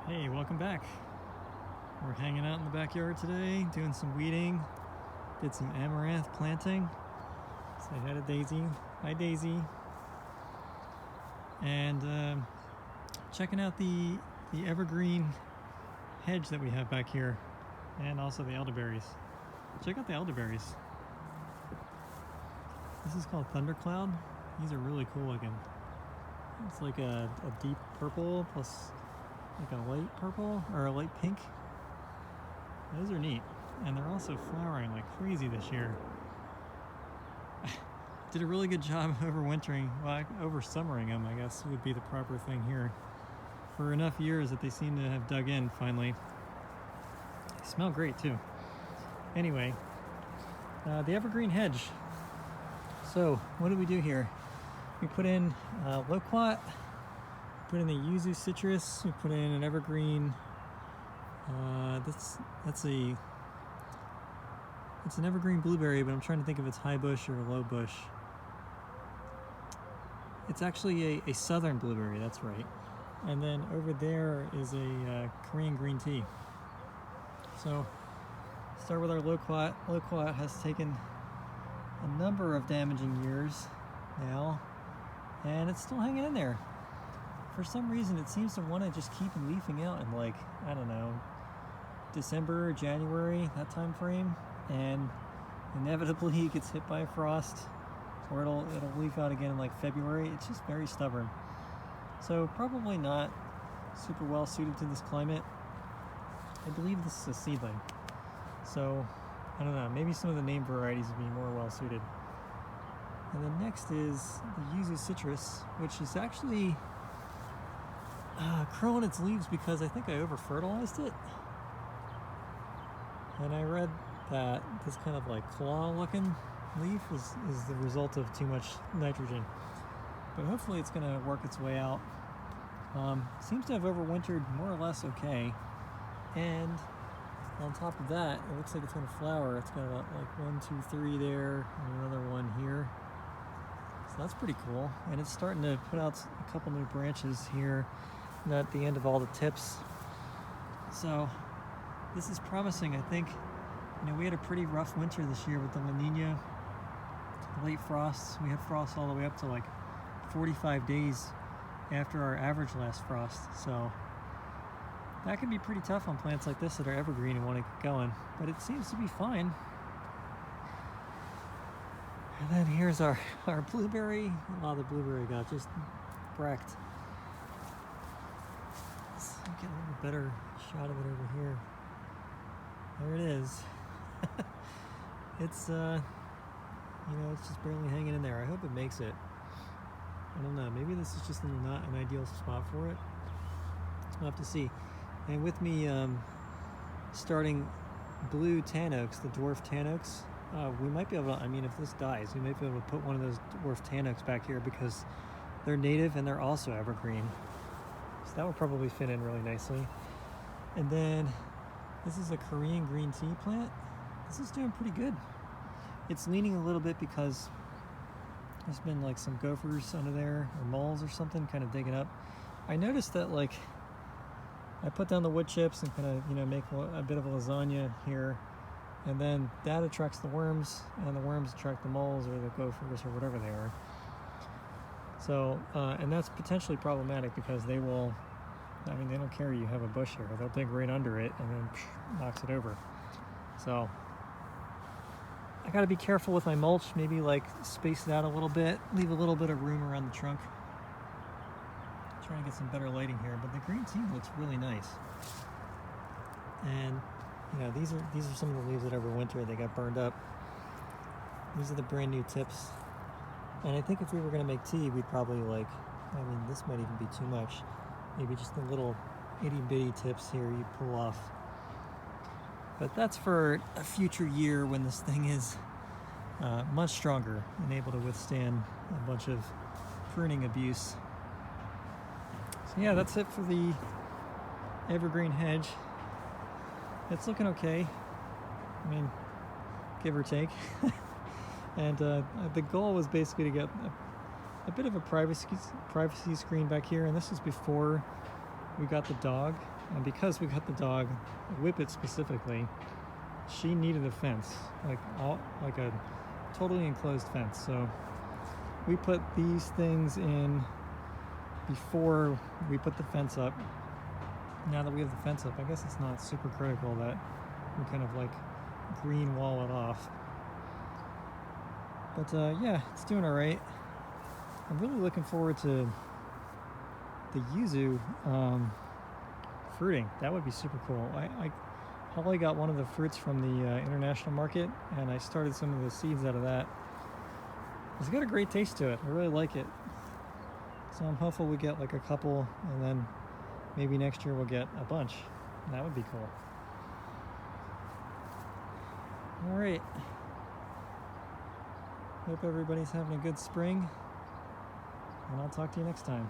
Hey, welcome back. We're hanging out in the backyard today, doing some weeding. Did some amaranth planting. Say hi to Daisy. Hi, Daisy. And checking out the evergreen hedge that we have back here, and also the elderberries. Check out the elderberries. This is called Thundercloud. These are really cool looking. It's like a deep purple plus like a light purple or a light pink. Those are neat, and they're also flowering like crazy this year. Did a really good job overwintering, well, over summering them, I guess would be the proper thing here, for enough years that they seem to have dug in finally. They smell great too. Anyway, the evergreen hedge. So what did we do here? We put in Loquat, put in the yuzu citrus, we put in an evergreen. It's an evergreen blueberry, but I'm trying to think if it's high bush or low bush. It's actually a southern blueberry, that's right. And then over there is a Korean green tea. So start with our Loquat. Loquat has taken a number of damaging years now, and it's still hanging in there. For some reason, it seems to want to just keep leafing out in, like, I don't know, December, January, that time frame, and inevitably it gets hit by a frost, or it'll leaf out again in like February. It's just very stubborn. So probably not super well suited to this climate. I believe this is a seedling. So I don't know, maybe some of the name varieties would be more well suited. And then next is the yuzu citrus, which is actually curling its leaves because I think I over fertilized it. And I read that this kind of like claw looking leaf is the result of too much nitrogen. But hopefully it's going to work its way out. Seems to have overwintered more or less okay. And on top of that, it looks like it's going to flower. It's got about like 1, 2, 3 there, and another one here. So that's pretty cool. And it's starting to put out a couple new branches here at the end of all the tips. So this is promising, I think. You know, we had a pretty rough winter this year with the La Nina, late frosts. We had frost all the way up to like 45 days after our average last frost. So that can be pretty tough on plants like this that are evergreen and want to get going. But it seems to be fine. And then here's our blueberry. Oh, the blueberry got just wrecked. Let's get a little better shot of it over here. There it is. It's it's just barely hanging in there. I hope it makes it. I don't know, maybe this is just not an ideal spot for it. We'll have to see. And with me starting blue tan oaks, the dwarf tan oaks, we might be able to, I mean, if this dies, we might be able to put one of those dwarf tan oaks back here because they're native and they're also evergreen. So that would probably fit in really nicely. And then this is a Korean green tea plant. This is doing pretty good. It's leaning a little bit because there's been like some gophers under there or moles or something kind of digging up. I noticed that, like, I put down the wood chips and kind of, make a bit of a lasagna here, and then that attracts the worms, and the worms attract the moles or the gophers or whatever they are. So, and that's potentially problematic because they will, they don't care you have a bush here. They'll dig right under it and then knocks it over. So I got to be careful with my mulch, maybe like space it out a little bit, leave a little bit of room around the trunk. Trying to get some better lighting here, but the green tea looks really nice. And these are some of the leaves that overwintered. They got burned up. These are the brand new tips. And I think if we were going to make tea, we'd probably this might even be too much. Maybe just the little itty bitty tips here you pull off. But that's for a future year when this thing is much stronger and able to withstand a bunch of pruning abuse. So yeah, that's it for the evergreen hedge. It's looking okay. I mean, give or take. And the goal was basically to get a bit of a privacy screen back here, and this is before we got the dog. And because we got the dog, Whippet specifically, she needed a fence, like a totally enclosed fence. So we put these things in before we put the fence up. Now that we have the fence up, I guess it's not super critical that we kind of like green wall it off. But yeah, it's doing all right. I'm really looking forward to the yuzu fruiting. That would be super cool. I Holly got one of the fruits from the international market, and I started some of the seeds out of that. It's got a great taste to it. I really like it. So I'm hopeful we get like a couple, and then maybe next year we'll get a bunch. That would be cool. All right. Hope everybody's having a good spring, and I'll talk to you next time.